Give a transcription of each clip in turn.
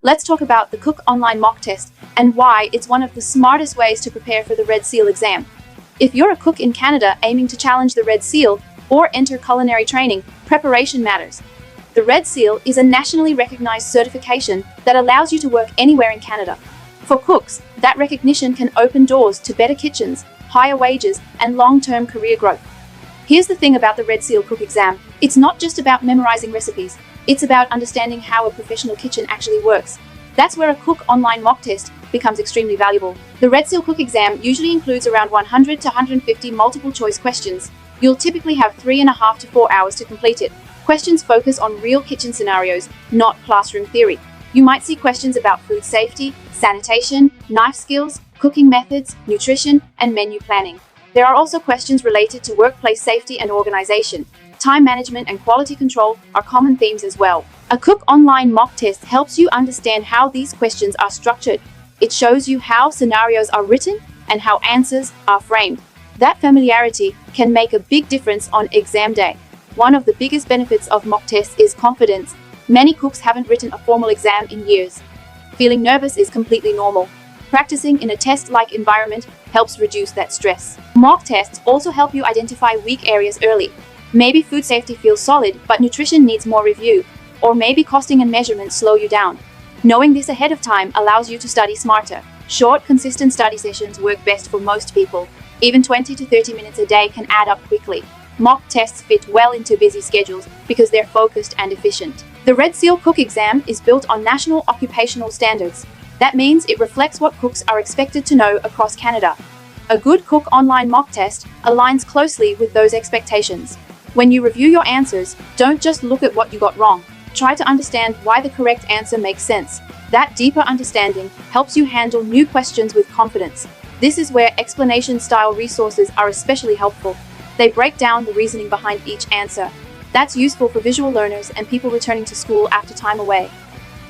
let's talk about the Cook Online Mock Test and why it's one of the smartest ways to prepare for the Red Seal exam. If you're a cook in Canada aiming to challenge the Red Seal or enter culinary training, preparation matters. The Red Seal is a nationally recognized certification that allows you to work anywhere in Canada. For cooks, that recognition can open doors to better kitchens, higher wages, and long-term career growth. Here's the thing about the Red Seal Cook exam. It's not just about memorizing recipes. It's about understanding how a professional kitchen actually works. That's where a Cook Online Mock Test becomes extremely valuable. The Red Seal Cook exam usually includes around 100 to 150 multiple-choice questions. You'll typically have 3.5 to 4 hours to complete it. Questions focus on real kitchen scenarios, not classroom theory. You might see questions about food safety, sanitation, knife skills, cooking methods, nutrition, and menu planning. There are also questions related to workplace safety and organization. Time management and quality control are common themes as well. A Cook Online Mock Test helps you understand how these questions are structured. It shows you how scenarios are written and how answers are framed. That familiarity can make a big difference on exam day. One of the biggest benefits of mock tests is confidence. Many cooks haven't written a formal exam in years. Feeling nervous is completely normal. Practicing in a test-like environment helps reduce that stress. Mock tests also help you identify weak areas early. Maybe food safety feels solid, but nutrition needs more review. Or maybe costing and measurements slow you down. Knowing this ahead of time allows you to study smarter. Short, consistent study sessions work best for most people. Even 20 to 30 minutes a day can add up quickly. Mock tests fit well into busy schedules because they're focused and efficient. The Red Seal Cook exam is built on national occupational standards. That means it reflects what cooks are expected to know across Canada. A good Cook Online Mock Test aligns closely with those expectations. When you review your answers, don't just look at what you got wrong. Try to understand why the correct answer makes sense. That deeper understanding helps you handle new questions with confidence. This is where explanation-style resources are especially helpful. They break down the reasoning behind each answer. That's useful for visual learners and people returning to school after time away.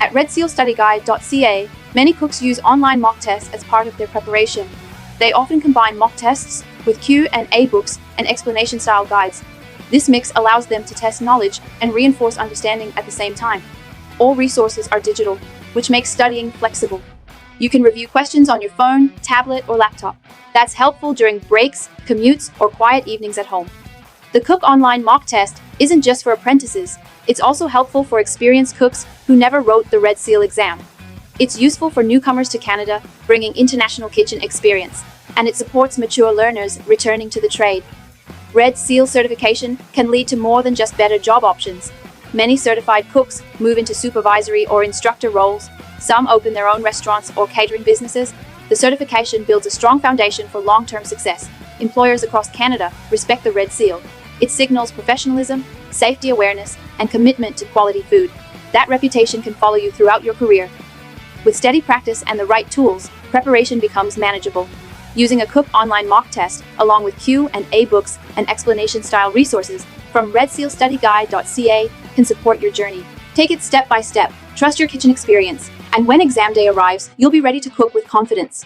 At redsealstudyguide.ca, many cooks use online mock tests as part of their preparation. They often combine mock tests with Q&A books and explanation-style guides. This mix allows them to test knowledge and reinforce understanding at the same time. All resources are digital, which makes studying flexible. You can review questions on your phone, tablet, or laptop. That's helpful during breaks, commutes, or quiet evenings at home. The Cook Online Mock Test isn't just for apprentices. It's also helpful for experienced cooks who never wrote the Red Seal exam. It's useful for newcomers to Canada, bringing international kitchen experience. And it supports mature learners returning to the trade. Red Seal certification can lead to more than just better job options. Many certified cooks move into supervisory or instructor roles. Some open their own restaurants or catering businesses. The certification builds a strong foundation for long-term success. Employers across Canada respect the Red Seal. It signals professionalism, safety awareness, and commitment to quality food. That reputation can follow you throughout your career. With steady practice and the right tools, preparation becomes manageable. Using a Cook Online Mock Test, along with Q&A books and explanation-style resources from redsealstudyguide.ca can support your journey. Take it step by step, trust your kitchen experience, and when exam day arrives, you'll be ready to cook with confidence.